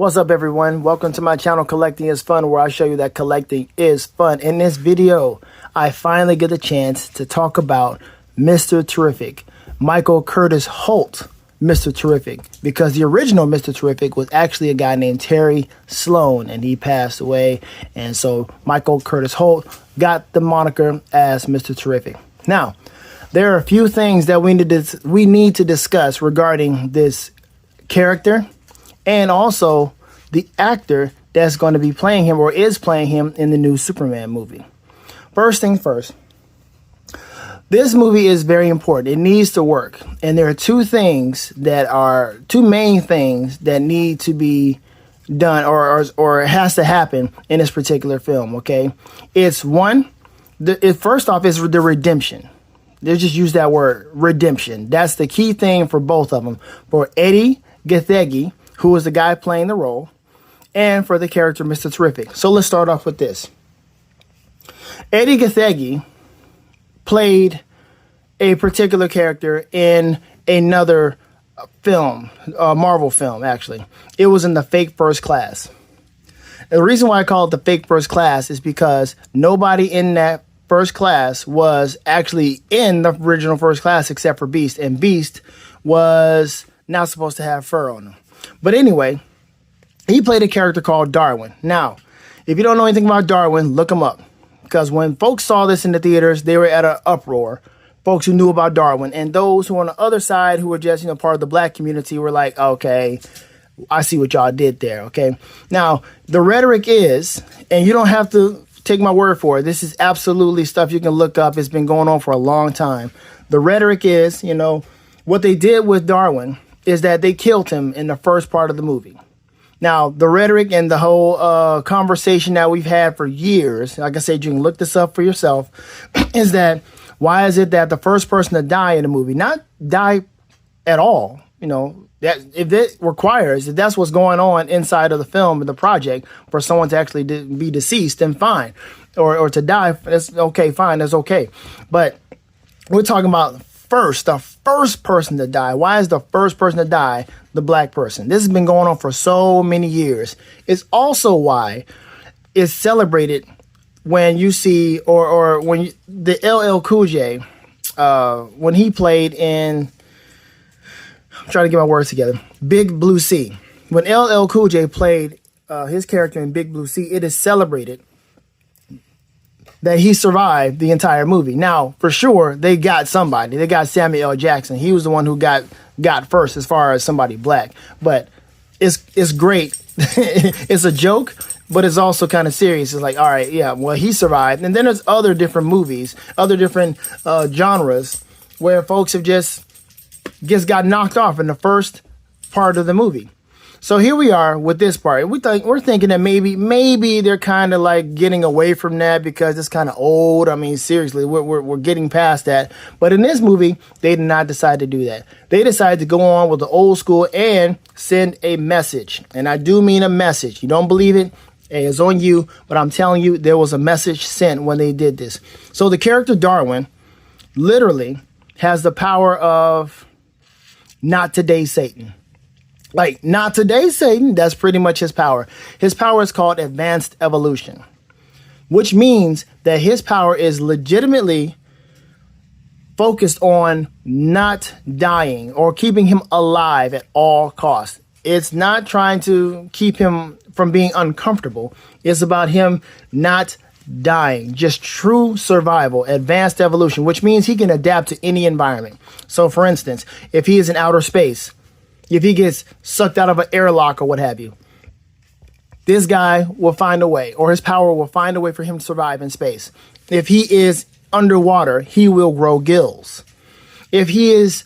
What's up, everyone? Welcome to my channel, Collecting is Fun, where I show you that collecting is fun. In this video, I finally get a chance to talk about Mr. Terrific, Michael Curtis Holt, Mr. Terrific, because the original Mr. Terrific was actually a guy named Terry Sloan, and he passed away. And so Michael Curtis Holt got the moniker as Mr. Terrific. Now, there are a few things that we need to discuss regarding this character and also the actor that's going to be playing him or is playing him in the new Superman movie. First thing first, this movie is very important. It needs to work. And there are two main things that need to be done or has to happen in this particular film, okay? It's one, first off, is the redemption. They just use that word, redemption. That's the key thing for both of them. For Eddie Gathegi, who is the guy playing the role, and for the character Mr. Terrific. So let's start off with this. Eddie Gathegi played a particular character in another film, a Marvel film, actually. It was in the Fake First Class. And the reason why I call it the Fake First Class is because nobody in that first class was actually in the original First Class except for Beast, and Beast was not supposed to have fur on him. But anyway, he played a character called Darwin. Now, if you don't know anything about Darwin, look him up. Because when folks saw this in the theaters, they were at an uproar. Folks who knew about Darwin. And those who were on the other side, who were just, part of the black community, were like, okay, I see what y'all did there, okay? Now, the rhetoric is, and you don't have to take my word for it, this is absolutely stuff you can look up. It's been going on for a long time. The rhetoric is, what they did with Darwin is that they killed him in the first part of the movie. Now, the rhetoric and the whole conversation that we've had for years, like I said, you can look this up for yourself, is that why is it that the first person to die in the movie, not die at all, that if it requires, if that's what's going on inside of the film and the project for someone to actually be deceased, then fine. Or to die, that's okay, fine, that's okay. But we're talking about the first person to die. Why is the first person to die the black person? This has been going on for so many years. It's also why it's celebrated when you see, or when the LL Cool J, when he played in, I'm trying to get my words together, Big Blue Sea. When LL Cool J played his character in Big Blue Sea, it is celebrated that he survived the entire movie. Now, for sure, they got somebody. They got Samuel L. Jackson. He was the one who got first as far as somebody black. But it's great. It's a joke, but it's also kind of serious. It's like, all right, yeah, well, he survived. And then there's other different movies, other different genres where folks have just got knocked off in the first part of the movie. So here we are with this part. We're thinking that maybe they're kind of like getting away from that because it's kind of old. I mean, seriously, we're getting past that. But in this movie, they did not decide to do that. They decided to go on with the old school and send a message. And I do mean a message. You don't believe it? Hey, it's on you. But I'm telling you, there was a message sent when they did this. So the character Darwin literally has the power of not today, Satan. Like, not today, Satan. That's pretty much his power. His power is called advanced evolution, which means that his power is legitimately focused on not dying or keeping him alive at all costs. It's not trying to keep him from being uncomfortable. It's about him not dying, just true survival, advanced evolution, which means he can adapt to any environment. So, for instance, if he is in outer space, if he gets sucked out of an airlock or what have you, this guy will find a way, or his power will find a way for him to survive in space. If he is underwater, he will grow gills. If he is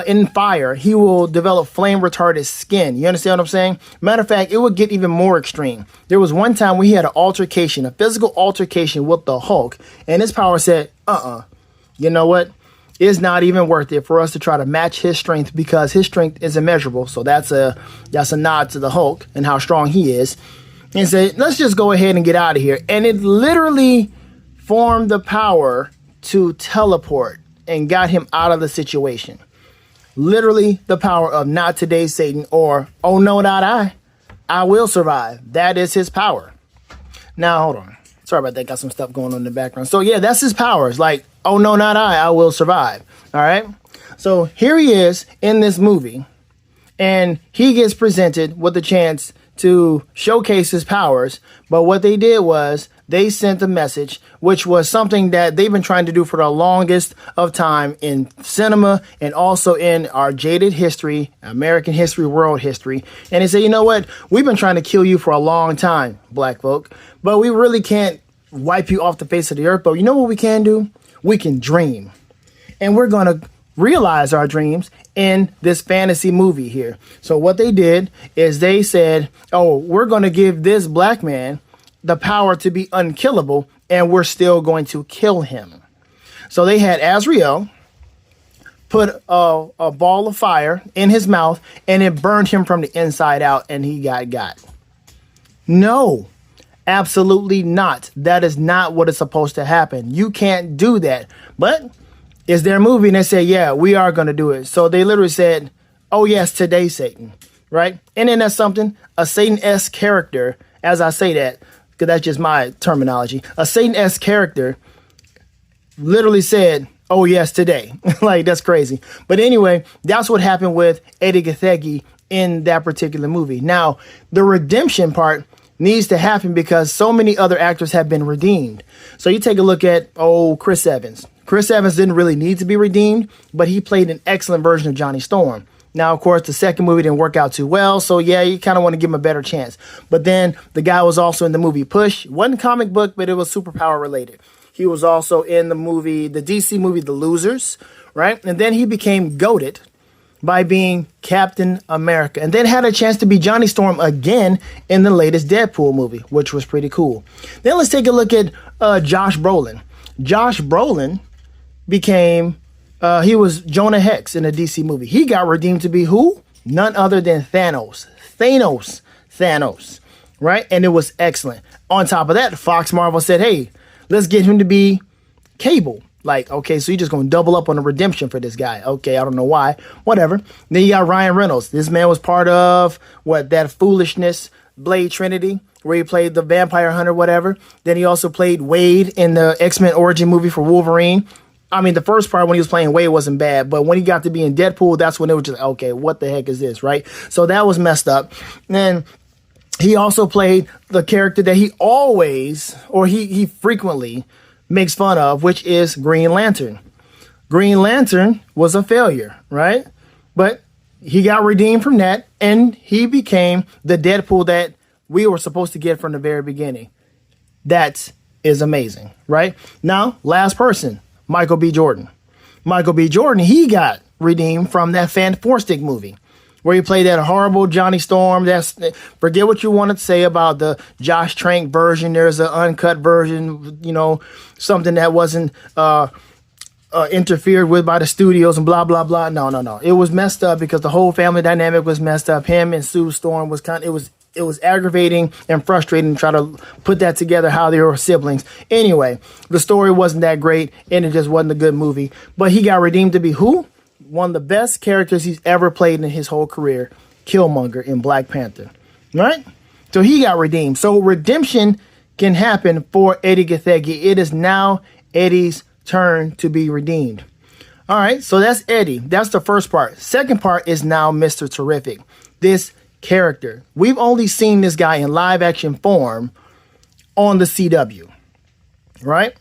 in fire, he will develop flame retardant skin. You understand what I'm saying? Matter of fact, it would get even more extreme. There was one time we had an altercation, a physical altercation with the Hulk, and his power said, you know what? It's not even worth it for us to try to match his strength because his strength is immeasurable. So that's a nod to the Hulk and how strong he is. And said, let's just go ahead and get out of here. And it literally formed the power to teleport and got him out of the situation. Literally the power of not today, Satan, or oh no, not I. I will survive. That is his power. Now, hold on. Sorry about that. Got some stuff going on in the background. So, yeah, that's his powers. Like, oh, no, not I will survive. All right? So, here he is in this movie, and he gets presented with a chance to showcase his powers. But what they did was they sent a message, which was something that they've been trying to do for the longest of time in cinema and also in our jaded history, American history, world history. And they say, you know what? We've been trying to kill you for a long time, black folk, but we really can't wipe you off the face of the earth. But you know what we can do? We can dream. And we're going to realize our dreams in this fantasy movie here. So what they did is they said, oh, we're going to give this black man the power to be unkillable, and we're still going to kill him. So they had Azrael put a ball of fire in his mouth, and it burned him from the inside out, and he got. No, absolutely not. That is not what is supposed to happen. You can't do that. But it's their movie, and they say, yeah, we are going to do it. So they literally said, oh, yes, today, Satan, right? And then that's something, a Satan-esque character, as I say that, because that's just my terminology, a Satan-esque character literally said, oh, yes, today. Like, that's crazy. But anyway, that's what happened with Eddie Gathegi in that particular movie. Now, the redemption part needs to happen because so many other actors have been redeemed. So you take a look at, Chris Evans. Chris Evans didn't really need to be redeemed, but he played an excellent version of Johnny Storm. Now, of course, the second movie didn't work out too well, so yeah, you kind of want to give him a better chance. But then the guy was also in the movie Push. It wasn't comic book, but it was superpower related. He was also in the DC movie The Losers, right? And then he became goated by being Captain America, and then had a chance to be Johnny Storm again in the latest Deadpool movie, which was pretty cool. Then let's take a look at Josh Brolin. Josh Brolin became, he was Jonah Hex in a DC movie. He got redeemed to be who? None other than Thanos, right? And it was excellent. On top of that, Fox Marvel said, hey, let's get him to be Cable. Like, okay, so you're just going to double up on the redemption for this guy. Okay, I don't know why. Whatever. Then you got Ryan Reynolds. This man was part of, that Foolishness, Blade Trinity, where he played the vampire hunter, whatever. Then he also played Wade in the X-Men origin movie for Wolverine. I mean, the first part when he was playing Wade wasn't bad, but when he got to be in Deadpool, that's when it was just, okay, what the heck is this, right? So that was messed up. And he also played the character that he always, or he frequently makes fun of, which is Green Lantern. Green Lantern was a failure, right? But he got redeemed from that, and he became the Deadpool that we were supposed to get from the very beginning. That is amazing, right? Now, last person, Michael B. Jordan. Michael B. Jordan, he got redeemed from that Fantastic movie where he played that horrible Johnny Storm. That's, forget what you want to say about the Josh Trank version. There's an uncut version, something that wasn't interfered with by the studios and blah, blah, blah. No. It was messed up because the whole family dynamic was messed up. Him and Sue Storm was it was aggravating and frustrating to try to put that together, how they were siblings. Anyway, the story wasn't that great, and it just wasn't a good movie. But he got redeemed to be who? One of the best characters he's ever played in his whole career, Killmonger in Black Panther. Right? So he got redeemed. So redemption can happen for Eddie Gathegi. It is now Eddie's turn to be redeemed. All right, so that's Eddie. That's the first part. Second part is now Mr. Terrific. This character. We've only seen this guy in live action form on the CW, right?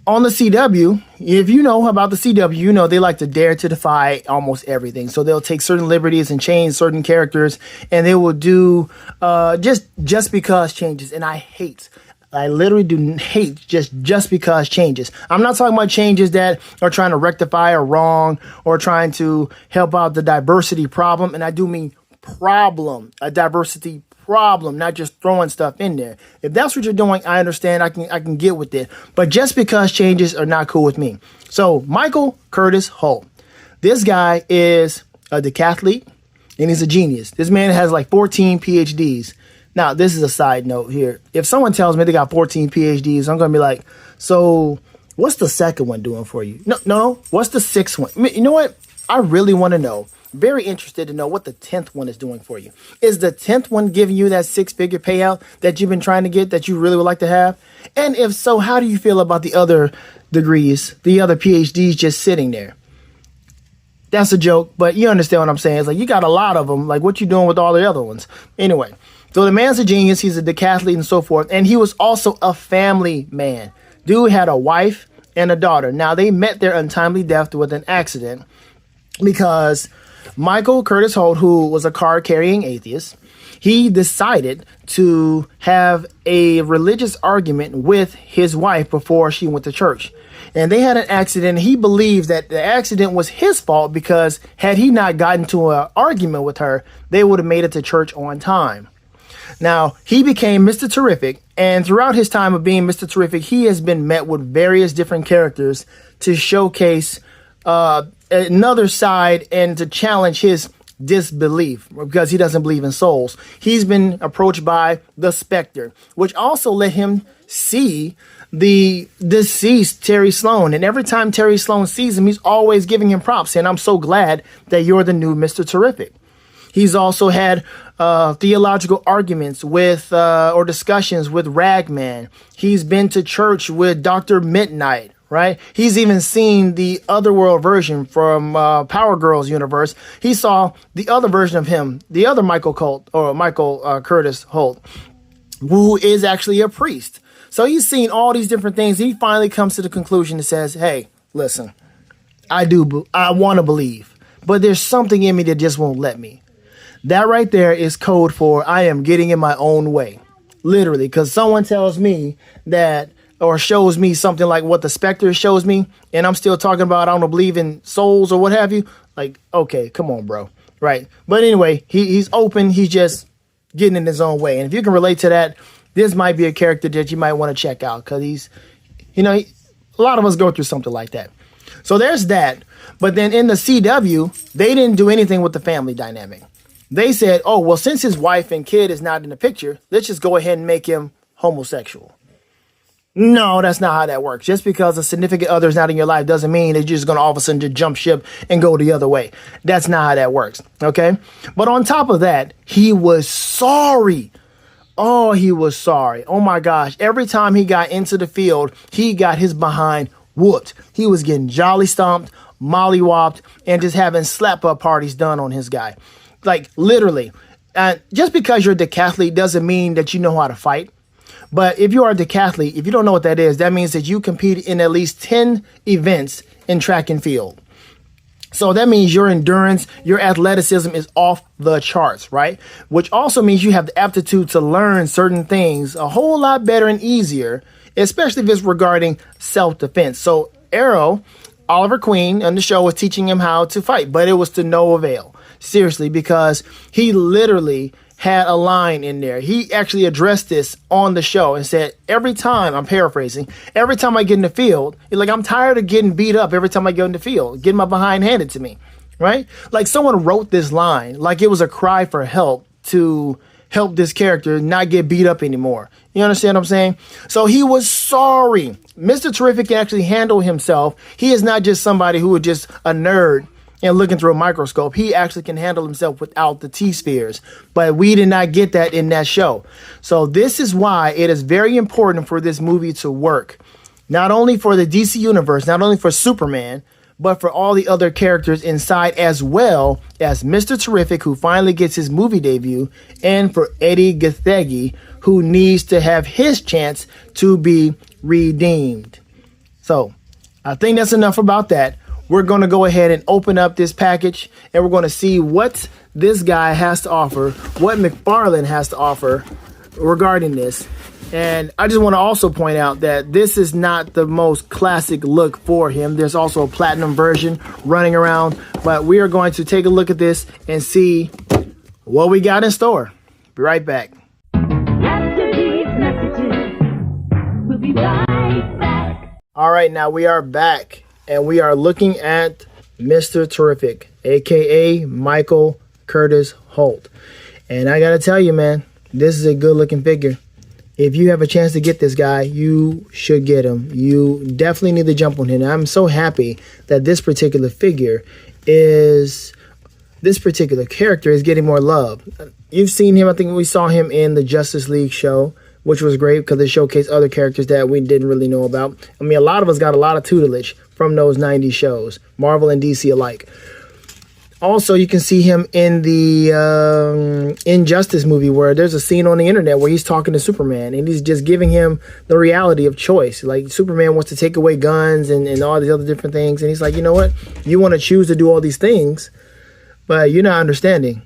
On the CW, if you know about the CW, you know they like to dare to defy almost everything. So they'll take certain liberties and change certain characters, and they will do just because changes. And I literally do hate just because changes. I'm not talking about changes that are trying to rectify a wrong or trying to help out the diversity problem. And I do mean a diversity problem, not just throwing stuff in there. If that's what you're doing, I understand. I can get with it. But just because changes are not cool with me. So Michael Curtis Holt. This guy is a decathlete and he's a genius. This man has like 14 PhDs. Now, this is a side note here. If someone tells me they got 14 PhDs, I'm going to be like, so what's the second one doing for you? No. What's the sixth one? You know what? I really want to know, very interested to know what the 10th one is doing for you. Is the 10th one giving you that 6-figure payout that you've been trying to get, that you really would like to have? And if so, how do you feel about the other degrees, the other PhDs just sitting there? That's a joke, but you understand what I'm saying. It's like, you got a lot of them. Like, what you doing with all the other ones? Anyway, so the man's a genius. He's a decathlete and so forth. And he was also a family man. Dude had a wife and a daughter. Now, they met their untimely death with an accident because Michael Curtis Holt, who was a card-carrying atheist, he decided to have a religious argument with his wife before she went to church. And they had an accident. He believed that the accident was his fault because had he not gotten to an argument with her, they would have made it to church on time. Now, he became Mr. Terrific, and throughout his time of being Mr. Terrific, he has been met with various different characters to showcase another side and to challenge his disbelief because he doesn't believe in souls. He's been approached by the Spectre, which also let him see the deceased Terry Sloan. And every time Terry Sloan sees him, he's always giving him props, saying, "I'm so glad that you're the new Mr. Terrific." He's also had theological arguments with or discussions with Ragman. He's been to church with Dr. Midnight, right? He's even seen the Otherworld version from Power Girls universe. He saw the other version of him, the other Michael Curtis Holt, who is actually a priest. So he's seen all these different things. He finally comes to the conclusion and says, "Hey, listen, I want to believe, but there's something in me that just won't let me." That right there is code for I am getting in my own way. Literally, because someone tells me that or shows me something like what the Spectre shows me, and I'm still talking about I don't believe in souls or what have you. Like, okay, come on, bro. Right. But anyway, he's open. He's just getting in his own way. And if you can relate to that, this might be a character that you might want to check out because he's, a lot of us go through something like that. So there's that. But then in the CW, they didn't do anything with the family dynamic. They said, oh, well, since his wife and kid is not in the picture, let's just go ahead and make him homosexual. No, that's not how that works. Just because a significant other is not in your life doesn't mean that you're just going to all of a sudden just jump ship and go the other way. That's not how that works. Okay. But on top of that, he was sorry. Oh, he was sorry. Oh, my gosh. Every time he got into the field, he got his behind whooped. He was getting jolly stomped, mollywopped, and just having slap-up parties done on his guy. Like, literally. Just because you're a decathlete doesn't mean that you know how to fight. But if you are a decathlete, if you don't know what that is, that means that you compete in at least 10 events in track and field. So that means your endurance, your athleticism is off the charts, right? Which also means you have the aptitude to learn certain things a whole lot better and easier, especially if it's regarding self-defense. So Arrow, Oliver Queen on the show was teaching him how to fight, but it was to no avail. Seriously, because he literally had a line in there. He actually addressed this on the show and said, every time, I'm paraphrasing, every time I get in the field, like, I'm tired of getting beat up every time I go in the field, getting my behind handed to me, right? Like, someone wrote this line like it was a cry for help to help this character not get beat up anymore. You understand what I'm saying? So he was sorry. Mr. Terrific can actually handle himself. He is not just somebody who is just a nerd and looking through a microscope. He actually can handle himself without the T-spheres. But we did not get that in that show. So this is why it is very important for this movie to work. Not only for the DC Universe, not only for Superman, but for all the other characters inside, as well as Mr. Terrific, who finally gets his movie debut, and for Eddie Gathegi, who needs to have his chance to be redeemed. So I think that's enough about that. We're going to go ahead and open up this package, and we're going to see what this guy has to offer, what McFarlane has to offer regarding this. And I just want to also point out that this is not the most classic look for him. There's also a platinum version running around, but we are going to take a look at this and see what we got in store. Be right back. After these messages, we'll be right back. All right, now we are back. And we are looking at Mr. Terrific, a.k.a. Michael Curtis Holt. And I got to tell you, man, this is a good-looking figure. If you have a chance to get this guy, you should get him. You definitely need to jump on him. I'm so happy that this particular figure is this particular character is getting more love. You've seen him, I think we saw him in the Justice League show, which was great because it showcased other characters that we didn't really know about. I mean, a lot of us got a lot of tutelage from those 90s shows, Marvel and DC alike. Also, you can see him in the Injustice movie where there's a scene on the internet where he's talking to Superman and he's just giving him the reality of choice. Like, Superman wants to take away guns and all these other different things. And he's like, you know what? You want to choose to do all these things, but you're not understanding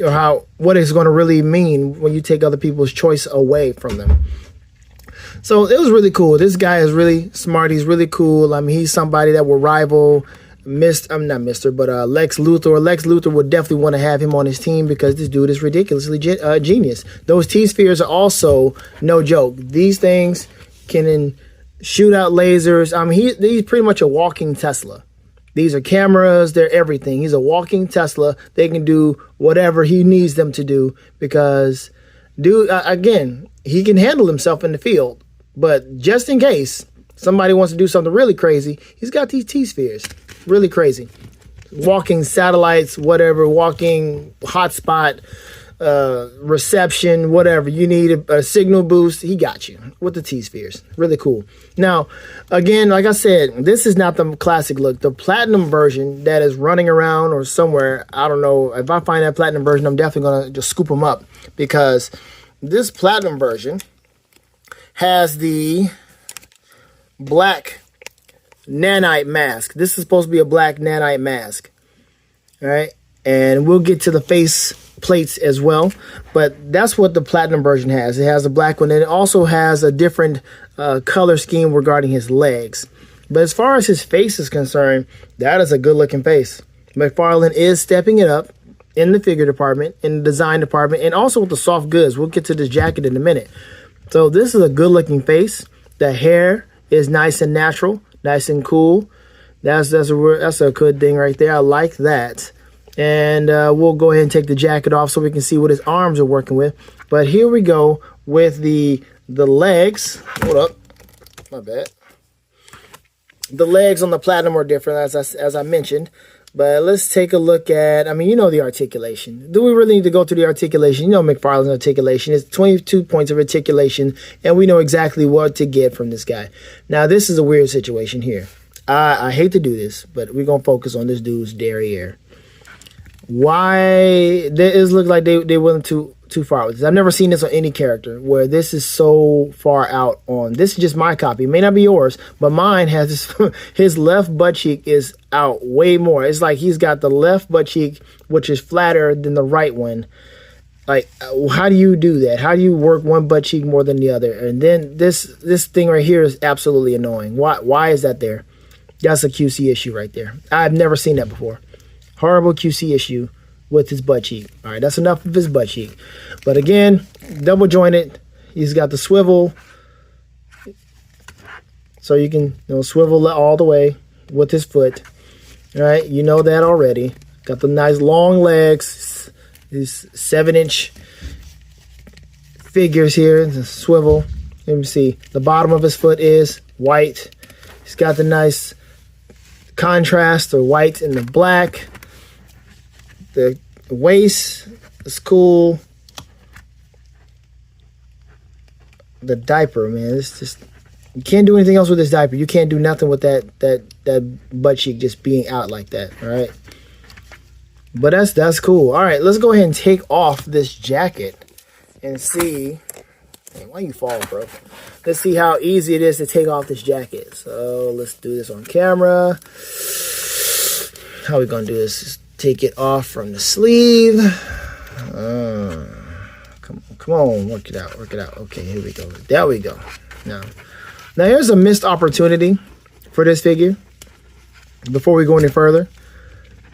or what it's going to really mean when you take other people's choice away from them. So it was really cool. This guy is really smart. He's really cool. I mean, he's somebody that will rival Lex Luthor. Lex Luthor would definitely want to have him on his team because this dude is ridiculously genius. Those T-spheres are also no joke. These things can shoot out lasers. I mean, he's pretty much a walking Tesla. These are cameras. They're everything. He's a walking Tesla. They can do whatever he needs them to do because, again, he can handle himself in the field. But just in case somebody wants to do something really crazy, he's got these T-spheres. Really crazy. Walking satellites, whatever, walking hotspot, reception, whatever. You need a signal boost, he got you with the T-spheres. Really cool. Now, again, like I said, this is not the classic look. The platinum version that is running around or somewhere, I don't know. If I find that platinum version, I'm definitely going to just scoop them up because this platinum version has the black nanite mask. This is supposed to be a black nanite mask. All right. And we'll get to the face plates as well. But that's what the platinum version has. It has a black one. And it also has a different color scheme regarding his legs. But as far as his face is concerned, that is a good looking face. McFarlane is stepping it up in the figure department, in the design department, and also with the soft goods. We'll get to this jacket in a minute. So this is a good looking face. The hair is nice and natural. Nice and cool. That's a good thing right there. I like that. And we'll go ahead and take the jacket off so we can see what his arms are working with. But here we go with the legs. Hold up. My bad. The legs on the platinum are different, as I mentioned. But let's take a look at, I mean, you know the articulation. Do we really need to go through the articulation? You know McFarlane's articulation. It's 22 points of articulation, and we know exactly what to get from this guy. Now, this is a weird situation here. I hate to do this, but we're going to focus on this dude's derriere. Why? It looks like they went too far with this. I've never seen this on any character where this is so far out on. This is just my copy. It may not be yours, but mine has this. His left butt cheek is out way more. It's like he's got the left butt cheek, which is flatter than the right one. Like, how do you do that? How do you work one butt cheek more than the other? And then this thing right here is absolutely annoying. Why is that there? That's a QC issue right there. I've never seen that before. Horrible QC issue with his butt cheek. All right, that's enough of his butt cheek. But again, double jointed. He's got the swivel, so you can swivel all the way with his foot. All right, you know that already. Got the nice long legs. These 7-inch figures here. The swivel. Let me see. The bottom of his foot is white. He's got the nice contrast, the white and the black. The waist is cool. The diaper, man, it's just, you can't do anything else with this diaper. You can't do nothing with that butt cheek just being out like that. All right, but that's cool. All right, let's go ahead and take off this jacket and see. Man, why you fall, bro? Let's see how easy it is to take off this jacket. So let's do this on camera. How are we gonna do this? Just take it off from the sleeve. Come on, work it out. Okay, here we go. There we go. Now here's a missed opportunity for this figure. Before we go any further.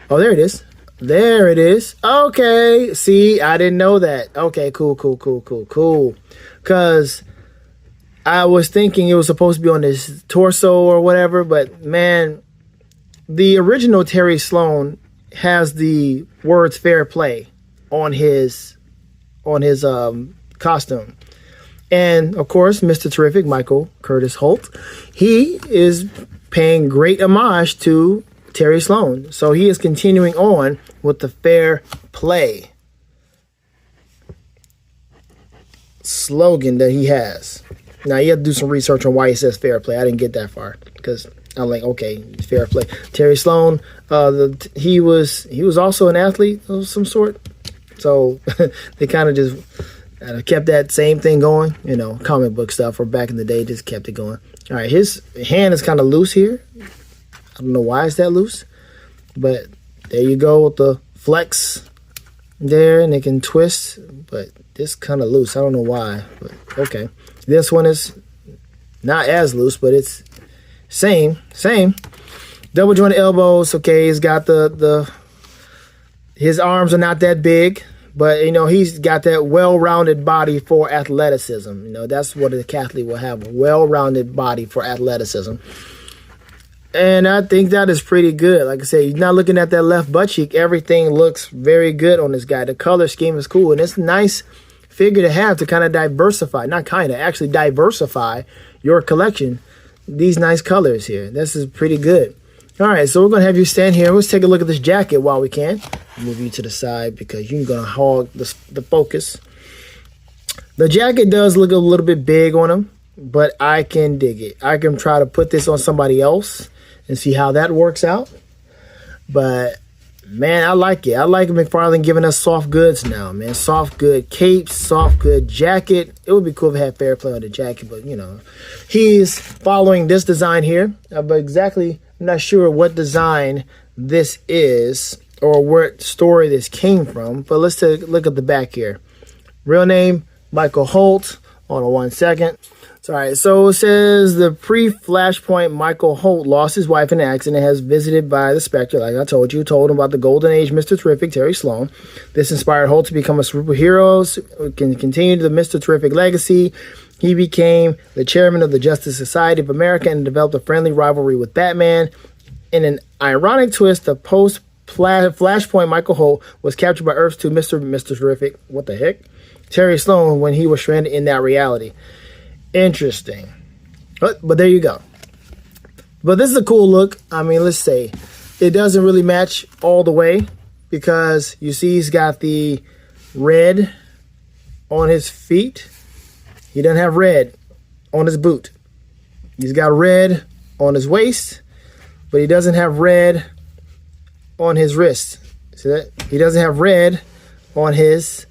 Oh, there it is. There it is. Okay. See, I didn't know that. Okay, cool. Because I was thinking it was supposed to be on his torso or whatever, but man, the original Terry Sloan has the words fair play on his costume. And of course, Mr. Terrific, Michael Curtis Holt, he is paying great homage to Terry Sloan. So he is continuing on with the fair play slogan that he has. Now you have to do some research on why he says fair play. I didn't get that far because I'm like, okay, fair play. Terry Sloan, he was also an athlete of some sort. So they kind of just kept that same thing going, comic book stuff or back in the day, just kept it going. All right, his hand is kind of loose here. I don't know why it's that loose, but there you go with the flex there, and it can twist, but this kind of loose. I don't know why, but okay. This one is not as loose, but it's same. Double jointed elbows. Okay, he's got his arms are not that big, but he's got that well-rounded body for athleticism. That's what a athlete will have, a well-rounded body for athleticism. And I think that is pretty good. Like I said, you're not looking at that left butt cheek. Everything looks very good on this guy. The color scheme is cool, and it's a nice figure to have to kind of diversify. Not kind of, actually diversify your collection. These nice colors here. This is pretty good. All right, so we're going to have you stand here. Let's take a look at this jacket while we can. Move you to the side because you're going to hog the focus. The jacket does look a little bit big on him, but I can dig it. I can try to put this on somebody else and see how that works out. But, man, I like it. I like McFarlane giving us soft goods now, man. Soft good capes, soft good jacket. It would be cool if it had fair play on the jacket, but, he's following this design here. But exactly, I'm not sure what design this is or what story this came from. But let's take a look at the back here. Real name, Michael Holt. Hold on 1 second. All right, so it says the pre-Flashpoint Michael Holt lost his wife in an accident, has visited by the Spectre, like I told you, told him about the Golden Age Mr. Terrific, Terry Sloan. This inspired Holt to become a superhero, can continue the Mr. Terrific legacy. He became the chairman of the Justice Society of America and developed a friendly rivalry with Batman. In an ironic twist, the post-Flashpoint Michael Holt was captured by Earth's two Mr. Terrific, what the heck? Terry Sloan when he was stranded in that reality. Interesting. But there you go. But this is a cool look. I mean, let's say it doesn't really match all the way because you see he's got the red on his feet. He doesn't have red on his boot. He's got red on his waist, but he doesn't have red on his wrist. See that? He doesn't have red on his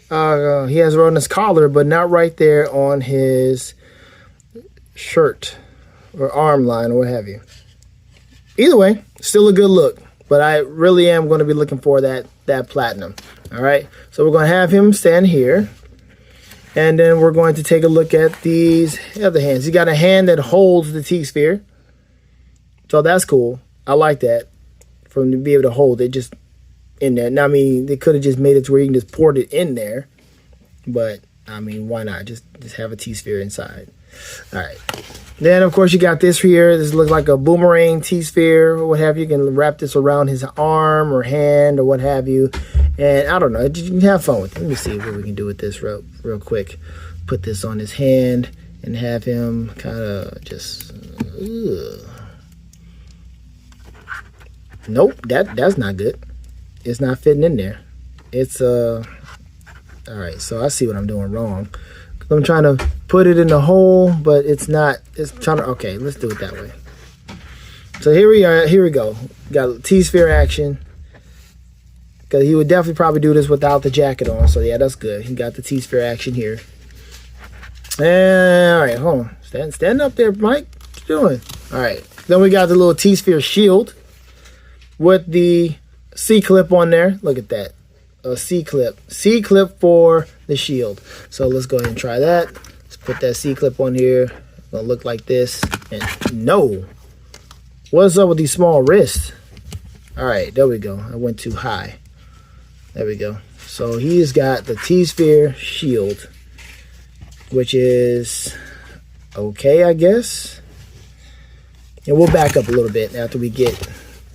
he has red on his collar, but not right there on his shirt or arm line or what have you. Either way, still a good look, but I really am going to be looking for that platinum. All right, so we're going to have him stand here, and then we're going to take a look at these other hands. He got a hand that holds the T-sphere, so that's cool. I like that, for him to be able to hold it just in there. Now, I mean, they could have just made it to where you can just pour it in there, but I mean, why not just have a T-sphere inside? All right. Then, of course, you got this here. This looks like a boomerang T-sphere or what have you. You can wrap this around his arm or hand or what have you. And I don't know. You can have fun with it. Let me see what we can do with this real quick. Put this on his hand and have him kind of just... Nope, that's not good. It's not fitting in there. It's all right, so I see what I'm doing wrong. I'm trying to put it in the hole, but it's not. It's trying to. Okay, let's do it that way. So here we are. Here we go. Got T-sphere action. Because he would definitely probably do this without the jacket on. So yeah, that's good. He got the T-sphere action here. And all right, hold on. Stand up there, Mike. What you doing? All right. Then we got the little T-sphere shield with the C-clip on there. Look at that. A C-clip. C-clip for the shield. So let's go ahead and try that. Let's put that C-clip on here. It's gonna look like this. And no. What's up with these small wrists? All right, there we go. I went too high. There we go. So he's got the T-sphere shield, which is okay, I guess. And we'll back up a little bit after we get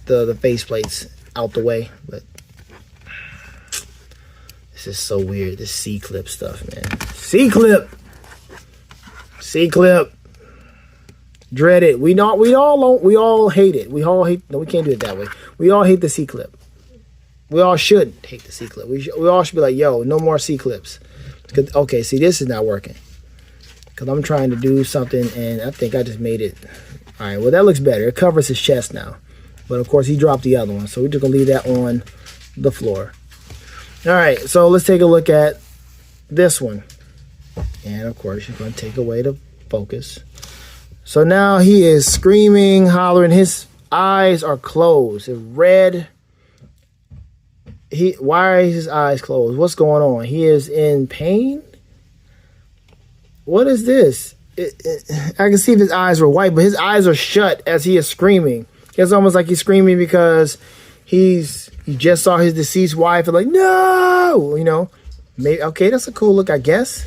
the face plates out the way, but this is so weird, this C-clip stuff, man. C-clip. Dread it. We all hate it. We all hate. No, we can't do it that way. We all hate the C clip. We all should hate the C clip. We all should be like, yo, no more C clips. Okay, see, this is not working. Because I'm trying to do something, and I think I just made it. All right, well, that looks better. It covers his chest now. But, of course, he dropped the other one. So we're just going to leave that on the floor. All right, so let's take a look at this one. And, of course, you're going to take away the focus. So now he is screaming, hollering. His eyes are closed. It's red. Why are his eyes closed? What's going on? He is in pain? What is this? I can see if his eyes were white, but his eyes are shut as he is screaming. It's almost like he's screaming because he just saw his deceased wife and like, no, you know. Maybe, okay, that's a cool look, I guess.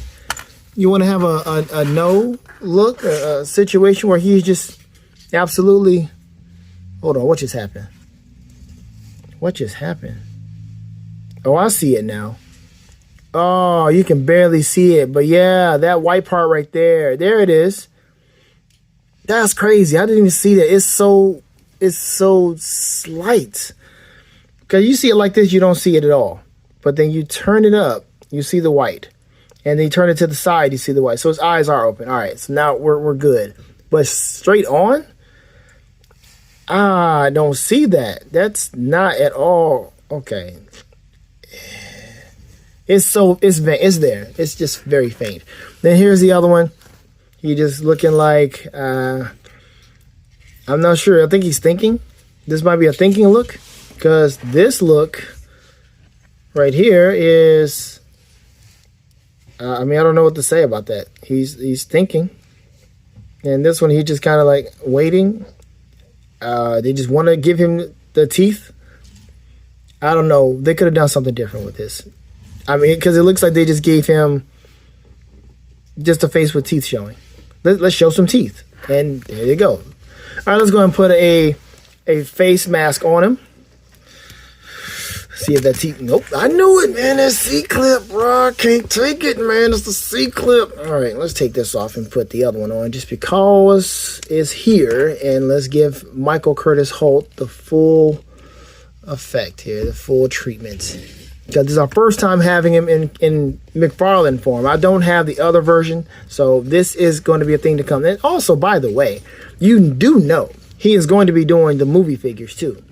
You want to have a no look, a situation where he's just absolutely... Hold on, what just happened? What just happened? Oh, I see it now. Oh, you can barely see it. But yeah, that white part right there. There it is. That's crazy. I didn't even see that. It's so slight. Because you see it like this, you don't see it at all. But then you turn it up, you see the white. And then you turn it to the side, you see the white. So his eyes are open. All right, so now we're good. But straight on? I don't see that. That's not at all. Okay. It's there. It's just very faint. Then here's the other one. He just looking like, I'm not sure. I think he's thinking. This might be a thinking look. Because this look right here is... I don't know what to say about that. He's thinking. And this one, he just kind of like waiting. They just want to give him the teeth. I don't know. They could have done something different with this. I mean, because it looks like they just gave him just a face with teeth showing. Let's show some teeth. And there you go. All right, let's go ahead and put a face mask on him. See if that teeth... Nope, I knew it, man. That C-clip, bro. I can't take it, man. It's the C-clip. All right, let's take this off and put the other one on just because it's here. And let's give Michael Curtis Holt the full effect here, the full treatment. Because this is our first time having him in McFarlane form. I don't have the other version, so this is going to be a thing to come. And also, by the way, you do know he is going to be doing the movie figures too.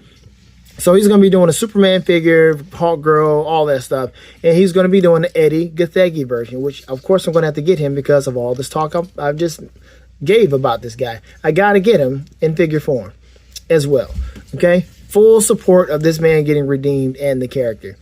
So he's going to be doing a Superman figure, Hawk Girl, all that stuff. And he's going to be doing the Eddie Gathegi version, which, of course, I'm going to have to get him because of all this talk I've just gave about this guy. I got to get him in figure form as well. Okay? Full support of this man getting redeemed and the character.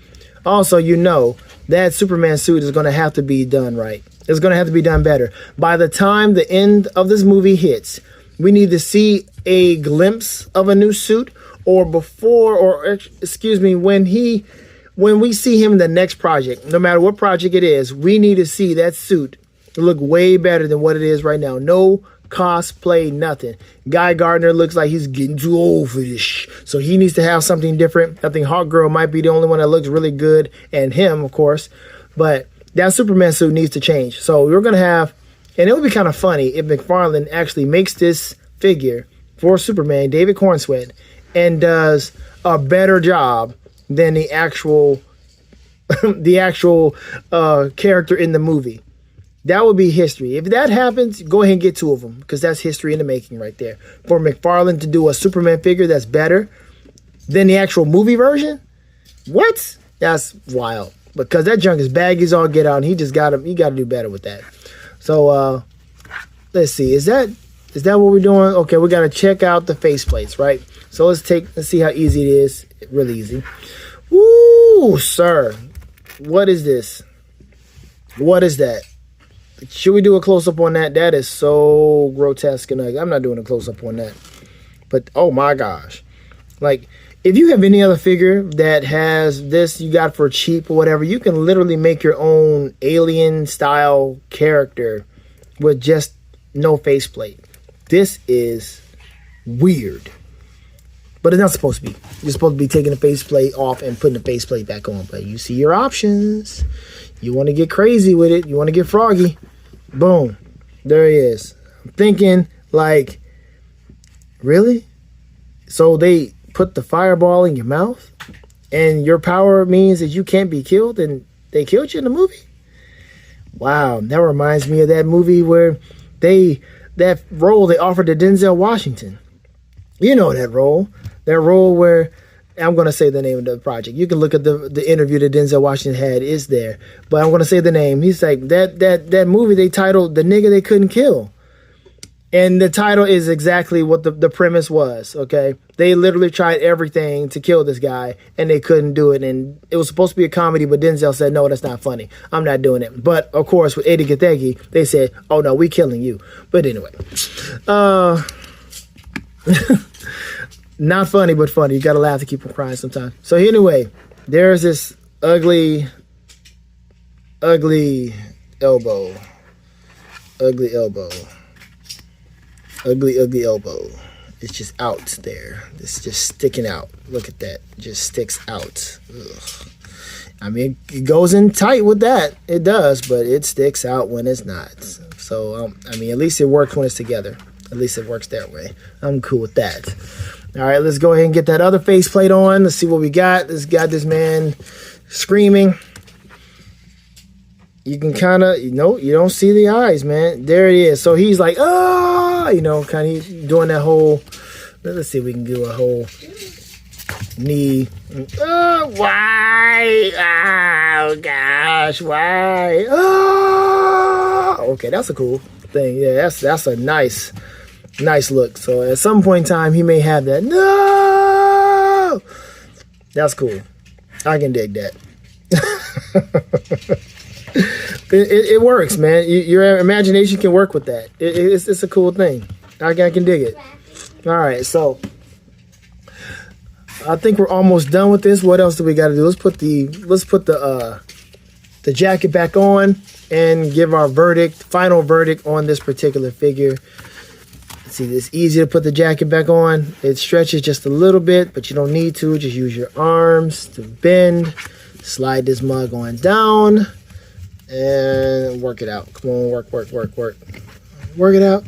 Also, you know, that Superman suit is going to have to be done right. It's going to have to be done better. By the time the end of this movie hits, we need to see a glimpse of a new suit. Or before, or excuse me, when we see him in the next project, no matter what project it is, we need to see that suit look way better than what it is right now. No cosplay, nothing. Guy Gardner looks like he's getting too old for this, so he needs to have something different. I think Hawk Girl might be the only one that looks really good, and him, of course. But that Superman suit needs to change. So we're gonna have, and it would be kind of funny if McFarlane actually makes this figure for Superman, David Cornsweet, and does a better job than the actual character in the movie. That would be history. If that happens, go ahead and get two of them, because that's history in the making right there. For McFarlane to do a Superman figure that's better than the actual movie version, what? That's wild. Because that junk is baggies all get out, and he got to do better with that. So let's see. Is that what we're doing? Okay, we got to check out the faceplates, right? So let's see how easy it is. Really easy. Woo, sir. What is this? What is that? Should we do a close-up on that? That is so grotesque and ugly. I'm not doing a close-up on that. But, oh my gosh. Like, if you have any other figure that has this you got for cheap or whatever, you can literally make your own alien-style character with just no faceplate. This is weird. But it's not supposed to be. You're supposed to be taking the faceplate off and putting the faceplate back on. But you see your options. You want to get crazy with it. You want to get froggy. Boom. There he is. I'm thinking like Really? So they put the fireball in your mouth, and your power means that you can't be killed, and they killed you in the movie? Wow, that reminds me of that movie where that role they offered to Denzel Washington. You know that role. That role where, I'm going to say the name of the project. You can look at the interview that Denzel Washington had, is there. But I'm going to say the name. He's like, that movie they titled The Nigga They Couldn't Kill. And the title is exactly what the premise was, okay? They literally tried everything to kill this guy, and they couldn't do it. And it was supposed to be a comedy, but Denzel said, no, that's not funny. I'm not doing it. But, of course, with Eddie Gathegi, they said, oh, no, we killing you. But anyway. Not funny, but funny. You got to laugh to keep from crying sometimes. So anyway, there's this ugly elbow. Ugly elbow. It's just out there. It's just sticking out. Look at that. It just sticks out. Ugh. I mean, it goes in tight with that. It does, but it sticks out when it's not. So, I mean, at least it works when it's together. At least it works that way. I'm cool with that. All right, let's go ahead and get that other faceplate on. Let's see what we got. Let's got this man screaming. You can kind of, you don't see the eyes, man. There it is. So he's like, kind of doing that whole, let's see if we can do a whole knee. Why? Oh, gosh, why? Oh, okay, that's a cool thing. Yeah, that's a nice look. So at some point in time, he may have that. No! That's cool. I can dig that. It works, man. Your imagination can work with that. It's a cool thing. I can dig it. All right, so I think we're almost done with this. What else do we got to do? Let's put the jacket back on and give our final verdict on this particular figure. Let's see, it's easy to put the jacket back on. It stretches just a little bit, but you don't need to. Just use your arms to bend. Slide this mug on down. And work it out. Come on, work. Work it out.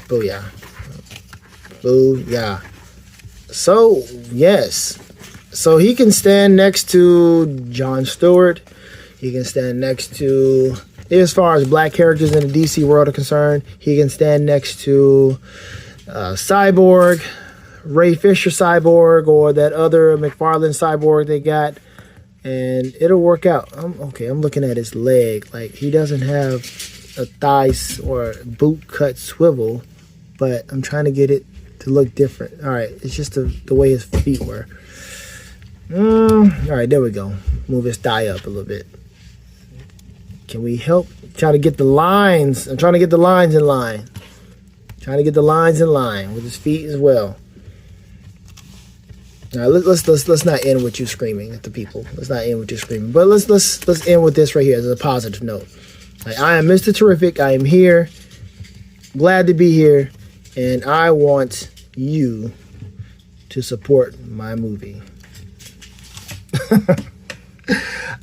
Booyah. So, yes. So he can stand next to Jon Stewart. He can stand next to, as far as black characters in the DC world are concerned, he can stand next to Cyborg, Ray Fisher Cyborg, or that other McFarlane Cyborg they got, and it'll work out. I'm looking at his leg. Like, he doesn't have a thigh or boot cut swivel, but I'm trying to get it to look different. All right, it's just the way his feet were. All right, there we go. Move his thigh up a little bit. Can we help? Try to get the lines. I'm trying to get the lines in line. Trying to get the lines in line with his feet as well. All right, let's not end with you screaming at the people. Let's not end with you screaming. But let's end with this right here as a positive note. Like, I am Mr. Terrific. I am here. Glad to be here. And I want you to support my movie.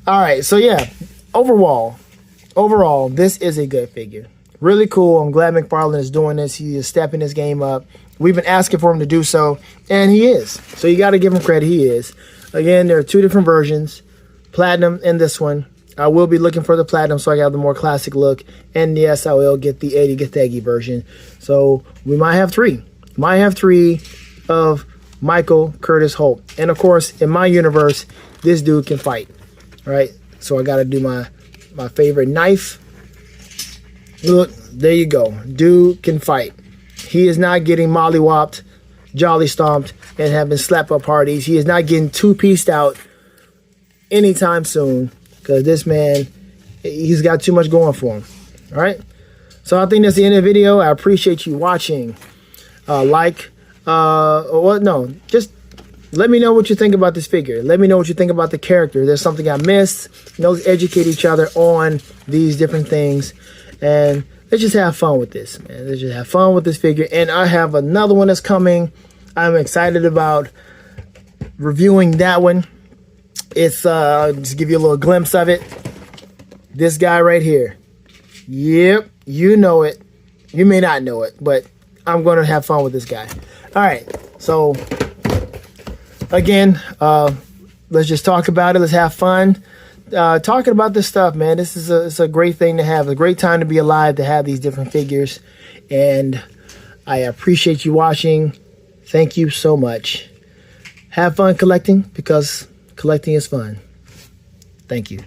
All right, so yeah, overall, this is a good figure. Really cool. I'm glad McFarlane is doing this. He is stepping his game up. We've been asking for him to do so, and he is. So you got to give him credit. He is. Again, there are two different versions, Platinum and this one. I will be looking for the Platinum so I got the more classic look. And yes, I will get the Eddie Gathegi version. So we might have three. Might have three of Michael Curtis Holt. And of course, in my universe, this dude can fight. Right? So I got to do my favorite knife. Look, there you go. Dude can fight. He is not getting mollywopped, jolly stomped, and having slap-up parties. He is not getting two-pieced out anytime soon, because this man, he's got too much going for him. All right? So I think that's the end of the video. I appreciate you watching. Just let me know what you think about this figure. Let me know what you think about the character. There's something I missed. Let's educate each other on these different things. And let's just have fun with this, man. Let's just have fun with this figure. And I have another one that's coming. I'm excited about reviewing that one. It's just give you a little glimpse of it. This guy right here. Yep, you know it. You may not know it, but I'm going to have fun with this guy. All right, so again, let's just talk about it. Let's have fun. Talking about this stuff, man. This is it's a great thing to have. A great time to be alive, to have these different figures. And I appreciate you watching. Thank you so much. Have fun collecting, because collecting is fun. Thank you.